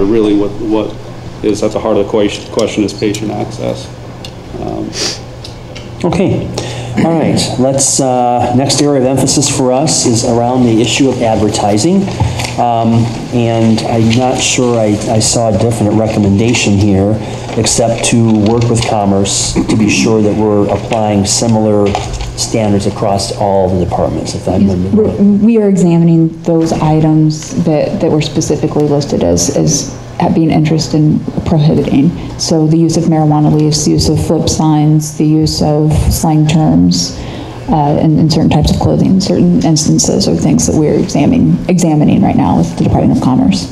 where really what is at the heart of the question is patient access. Okay. All right. Let's, next area of emphasis for us is around the issue of advertising. And I'm not sure I saw a definite recommendation here, except to work with Commerce to be sure that we're applying similar standards across all the departments, if I'm We are examining those items that were specifically listed as being interested in prohibiting. So the use of marijuana leaves, the use of flip signs, the use of slang terms, and certain types of clothing, certain instances or things that we're examining right now with the Department of Commerce.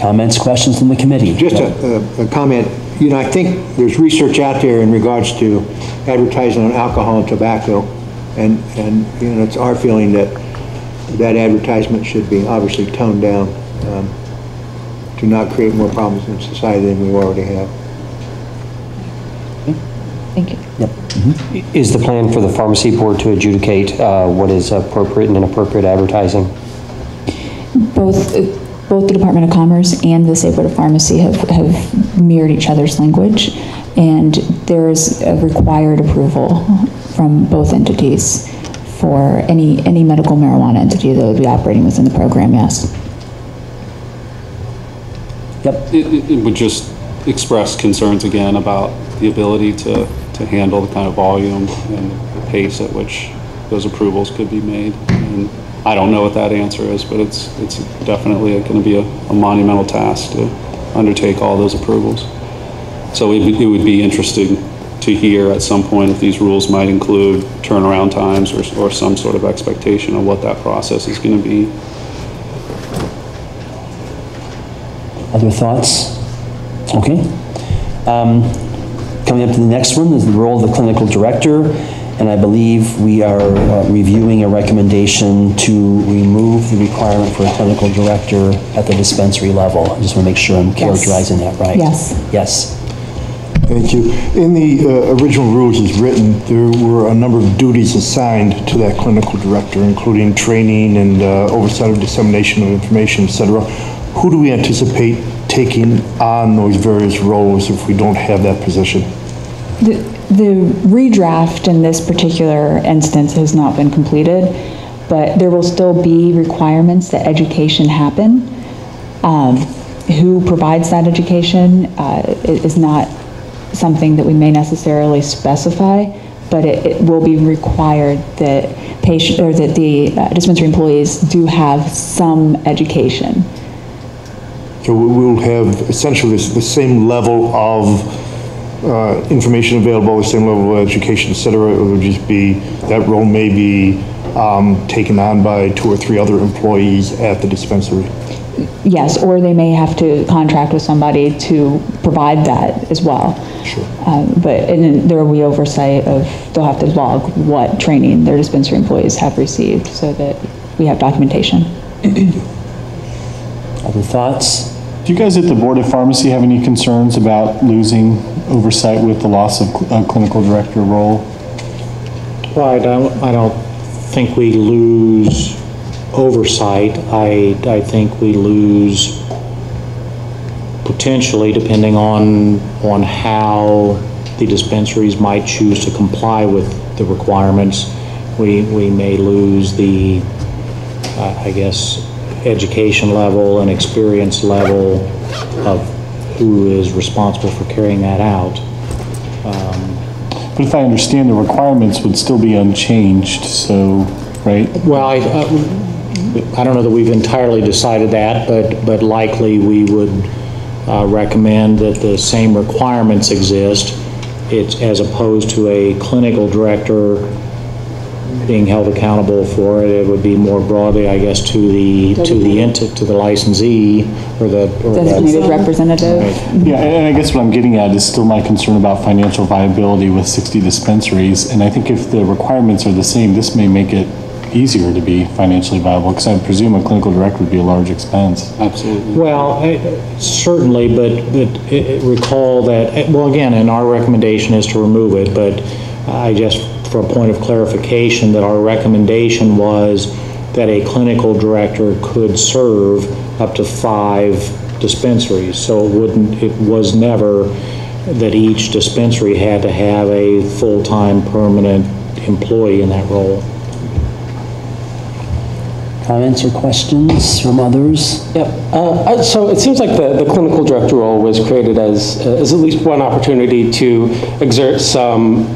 Comments, questions from the committee? Just a comment. You know, I think there's research out there in regards to advertising on alcohol and tobacco, and you know, it's our feeling that that advertisement should be obviously toned down to not create more problems in society than we already have. Thank you. Yep. Mm-hmm. Is the plan for the pharmacy board to adjudicate what is appropriate and inappropriate advertising? Both the Department of Commerce and the State Board of Pharmacy have mirrored each other's language, and there's a required approval from both entities for any medical marijuana entity that would be operating within the program, yes. Yep. It would just express concerns again about the ability to handle the kind of volume and the pace at which those approvals could be made. And I don't know what that answer is, but it's definitely going to be a monumental task to undertake all those approvals. So it would be interesting to hear at some point if these rules might include turnaround times or some sort of expectation of what that process is going to be. Other thoughts? Okay. Coming up to the next one is the role of the clinical director, and I believe we are reviewing a recommendation to remove the requirement for a clinical director at the dispensary level. I just want to make sure I'm characterizing that right. Yes. Yes. Thank you. In the original rules as written, there were a number of duties assigned to that clinical director, including training and oversight of dissemination of information, etc. Who do we anticipate taking on those various roles if we don't have that position? The redraft in this particular instance has not been completed, but there will still be requirements that education happen. Who provides that education is not something that we may necessarily specify, but it will be required that the dispensary employees do have some education. So we'll have essentially the same level of information available, the same level of education, etc. It would just be that role may be taken on by 2 or 3 other employees at the dispensary. Yes, or they may have to contract with somebody to provide that as well. Sure. But there will be oversight of, they'll have to log what training their dispensary employees have received so that we have documentation. Other thoughts? Do you guys at the Board of Pharmacy have any concerns about losing oversight with the loss of a clinical director role? Well, I don't think we lose oversight. I think we lose potentially, depending on how the dispensaries might choose to comply with the requirements, we may lose the, I guess, education level and experience level of who is responsible for carrying that out. But if I understand, the requirements would still be unchanged, so, right? Well, I don't know that we've entirely decided that, but likely we would recommend that the same requirements exist. It's as opposed to a clinical director being held accountable for it. It would be more broadly, I guess, to the licensee or the designated representative. Right. Yeah, and I guess what I'm getting at is still my concern about financial viability with 60 dispensaries. And I think if the requirements are the same, this may make it easier to be financially viable, because I presume a clinical director would be a large expense. Absolutely. Well, certainly, but recall that, well, again, and our recommendation is to remove it, but I just, for a point of clarification, that our recommendation was that a clinical director could serve up to 5 dispensaries. So it was never that each dispensary had to have a full-time permanent employee in that role. Comments or questions from others? Yep. So it seems like the clinical director role was created as at least one opportunity to exert some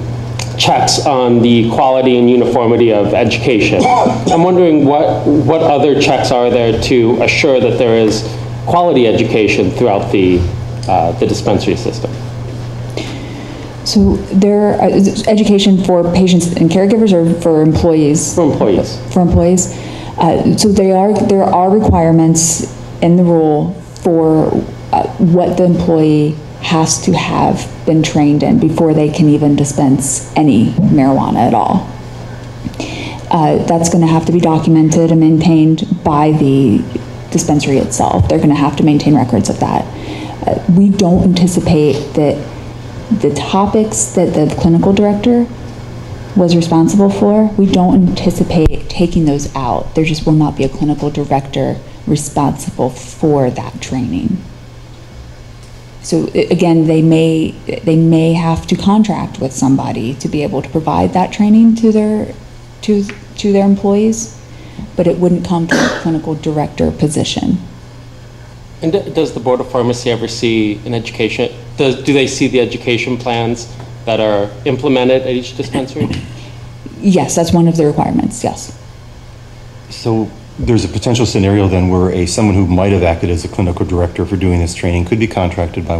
checks on the quality and uniformity of education. I'm wondering what other checks are there to assure that there is quality education throughout the dispensary system? So there is education for patients and caregivers or for employees? For employees. For employees. So there are requirements in the rule for what the employee has to have been trained in before they can even dispense any marijuana at all. That's going to have to be documented and maintained by the dispensary itself. They're going to have to maintain records of that. We don't anticipate that the topics that the clinical director was responsible for, we don't anticipate taking those out. There just will not be a clinical director responsible for that training. So again, they may have to contract with somebody to be able to provide that training to their employees, but it wouldn't come to a clinical director position. And does the Board of Pharmacy ever see an education, do they see the education plans that are implemented at each dispensary? Yes, that's one of the requirements, yes. So there's a potential scenario then where someone who might have acted as a clinical director for doing this training could be contracted by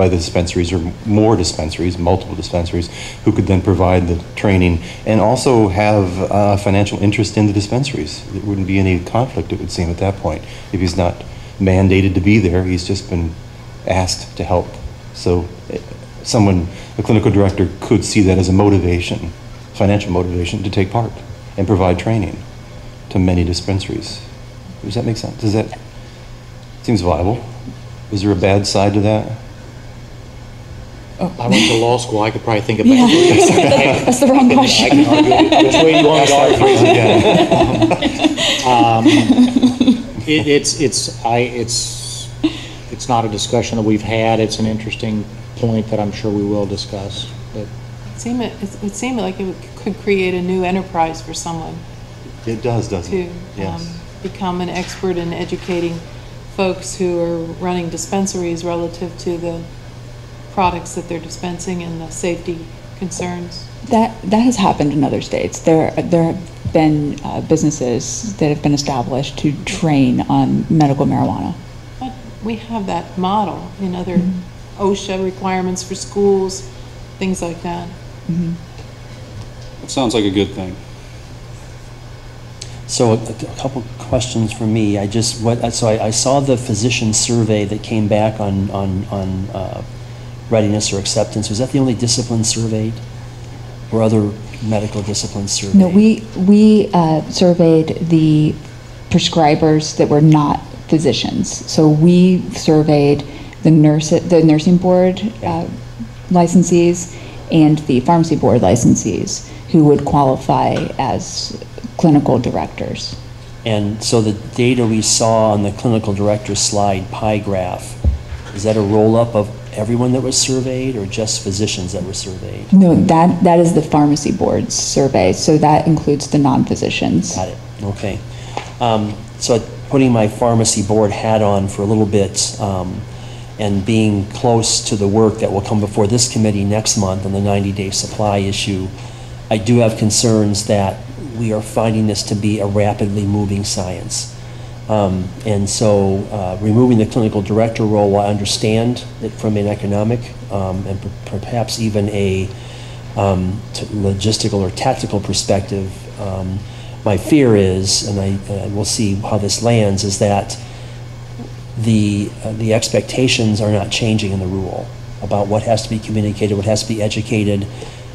the dispensaries or more dispensaries, multiple dispensaries, who could then provide the training and also have financial interest in the dispensaries. There wouldn't be any conflict, it would seem, at that point. If he's not mandated to be there, he's just been asked to help. So a clinical director could see that as a motivation, financial motivation to take part and provide training to many dispensaries. Does that make sense? Seems viable. Is there a bad side to that? I went to law school, I could probably think about it. That's the wrong question. I can argue which way you want me to argue. It's not a discussion that we've had. It's an interesting point that I'm sure we will discuss. But it would seem like it could create a new enterprise for someone. It does, doesn't it? To Yes. become an expert in educating folks who are running dispensaries relative to the products that they're dispensing and the safety concerns. That has happened in other states. There have been businesses that have been established to train on medical marijuana. But we have that model in other OSHA requirements for schools, things like that. Mm-hmm. It sounds like a good thing. So a couple questions for me. I saw the physician survey that came back on readiness or acceptance. Was that the only discipline surveyed, or other medical disciplines surveyed? No, we surveyed the prescribers that were not physicians. So we surveyed the nursing board licensees and the pharmacy board licensees who would qualify as clinical directors. And so the data we saw on the clinical director slide pie graph, is that a roll-up of everyone that was surveyed or just physicians that were surveyed? No, that is the pharmacy board's survey, so that includes the non-physicians. Got it, okay. So putting my pharmacy board hat on for a little bit and being close to the work that will come before this committee next month on the 90-day supply issue, I do have concerns that we are finding this to be a rapidly moving science. And so removing the clinical director role, I understand it from an economic and perhaps even a logistical or tactical perspective. My fear is, and we'll see how this lands, is that the expectations are not changing in the rule about what has to be communicated, what has to be educated,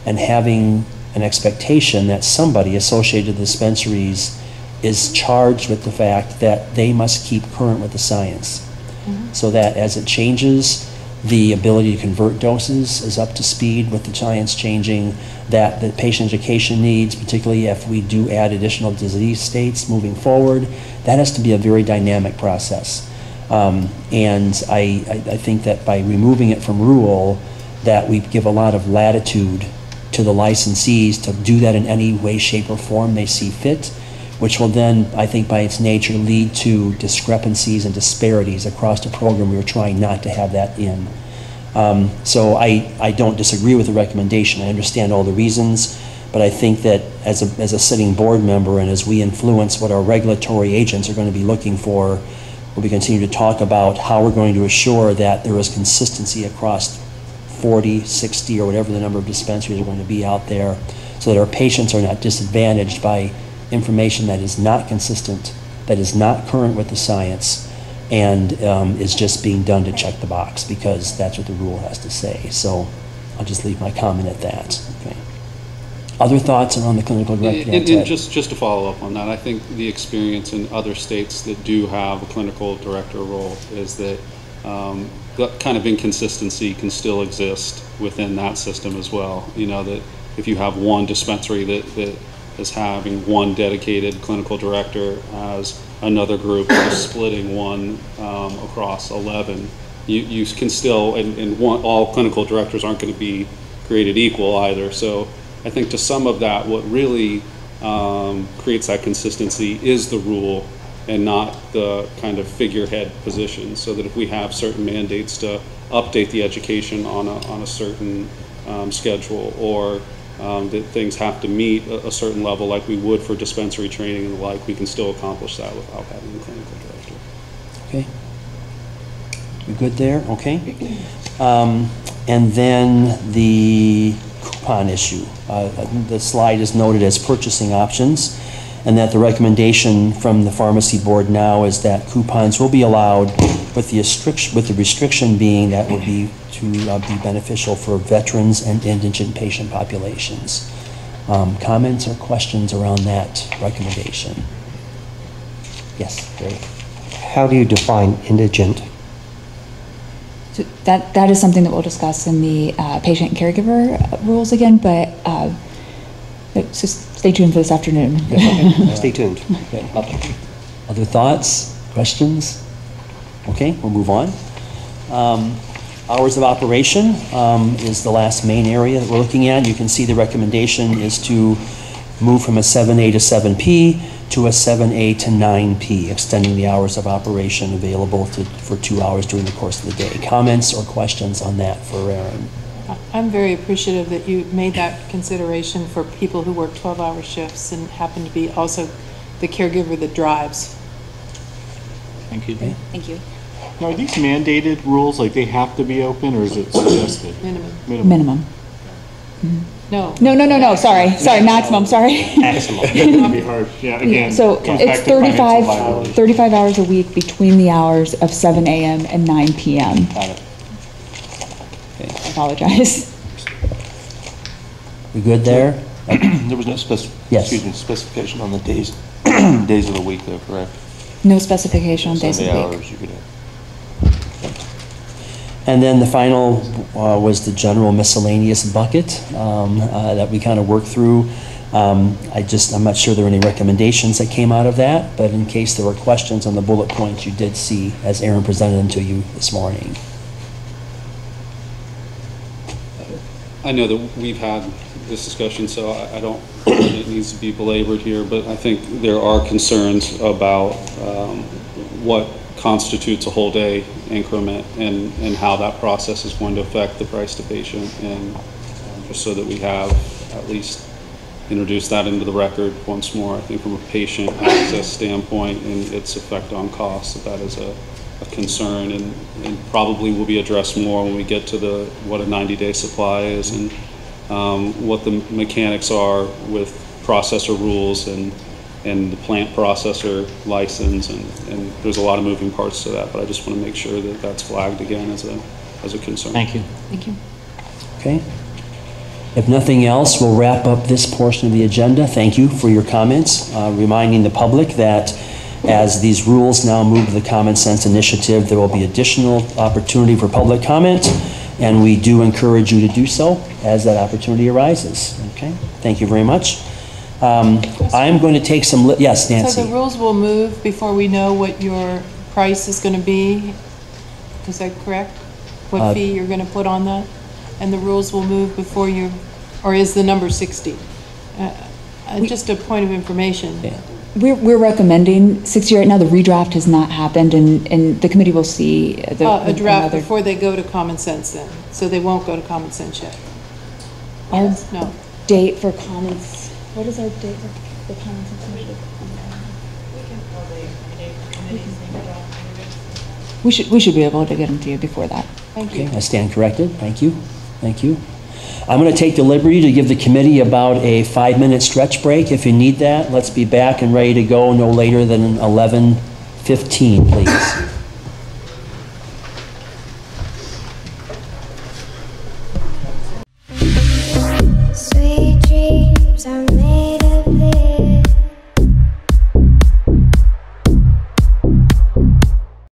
and having an expectation that somebody associated with dispensaries is charged with the fact that they must keep current with the science. So that as it changes, the ability to convert doses is up to speed with the science changing, that the patient education needs, particularly if we do add additional disease states moving forward, that has to be a very dynamic process. And I think that by removing it from rule, that we give a lot of latitude to the licensees to do that in any way, shape, or form they see fit, which will then, I think by its nature, lead to discrepancies and disparities across the program. We were trying not to have that in. So I don't disagree with the recommendation. I understand all the reasons, but I think that as a sitting board member and as we influence what our regulatory agents are going to be looking for, we'll be continuing to talk about how we're going to assure that there is consistency across 40, 60, or whatever the number of dispensaries are going to be out there, so that our patients are not disadvantaged by information that is not consistent, that is not current with the science, and is just being done to check the box because that's what the rule has to say. So I'll just leave my comment at that. Okay. Other thoughts around the clinical director? And just to follow up on that, I think the experience in other states that do have a clinical director role is that that kind of inconsistency can still exist within that system as well. You know, that if you have one dispensary that is having one dedicated clinical director as another group is splitting one across 11, you can still, and all clinical directors aren't going to be created equal either. So I think to some of that, what really creates that consistency is the rule and not the kind of figurehead position, so that if we have certain mandates to update the education on a certain schedule, or that things have to meet a certain level like we would for dispensary training and the like, we can still accomplish that without having a clinical director. Okay. You good there? Okay. And then the coupon issue. The slide is noted as purchasing options, and that the recommendation from the pharmacy board now is that coupons will be allowed with the restriction being that would be to be beneficial for veterans and indigent patient populations. Comments or questions around that recommendation? Yes, Gary. How do you define indigent? So that is something that we'll discuss in the patient and caregiver rules again, but so stay tuned for this afternoon. Okay. Stay tuned. Okay. Other thoughts, questions? Okay, we'll move on. Hours of operation is the last main area that we're looking at. You can see the recommendation is to move from a 7A to 7P to a 7A to 9P, extending the hours of operation available for 2 hours during the course of the day. Comments or questions on that for Aaron? I'm very appreciative that you made that consideration for people who work 12-hour shifts and happen to be also the caregiver that drives. Thank you. Okay. Thank you. Now, are these mandated rules, like they have to be open, or is it suggested? Minimum. Minimum. No. No, sorry, maximum, sorry. That'd be hard. Yeah, again, So comes it's back to financial viability. 35 hours a week between the hours of 7 a.m. and 9 p.m. Got it. Okay. I apologize. We good there? There was no Yes. specification on the days days of the week though, correct? No specification on days of Sunday the week. hours you could have. And then the final was the general miscellaneous bucket that we kind of worked through. I'm not sure there were any recommendations that came out of that, but in case there were questions on the bullet points you did see as Aaron presented them to you this morning. I know that we've had this discussion, so I don't think it needs to be belabored here, but I think there are concerns about what constitutes a whole day increment and how that process is going to affect the price to patient, and just so that we have at least introduced that into the record once more. I think from a patient access standpoint and its effect on costs, that is a concern, and probably will be addressed more when we get to what a 90-day supply is and what the mechanics are with processor rules and the plant processor license, and there's a lot of moving parts to that, but I just want to make sure that that's flagged again as a concern. Thank you. Thank you. Okay. If nothing else, we'll wrap up this portion of the agenda. Thank you for your comments, reminding the public that as these rules now move to the Common Sense Initiative, there will be additional opportunity for public comment, and we do encourage you to do so as that opportunity arises. Okay, thank you very much. I'm going to take some, yes, Nancy. So the rules will move before we know what your price is going to be? Is that correct? What fee you're going to put on that? And the rules will move before you, or is the number 60? Just a point of information. Yeah. We're recommending 60 right now. The redraft has not happened, and the committee will see A draft before they go to common sense then, so they won't go to common sense yet? Yes, no. Date for comments. What is our date for the common sense initiative? We should be able to get them to you before that. Thank you. Okay, I stand corrected. Thank you. Thank you. I'm going to take the liberty to give the committee about a 5-minute stretch break. If you need that, let's be back and ready to go no later than 11:15, please.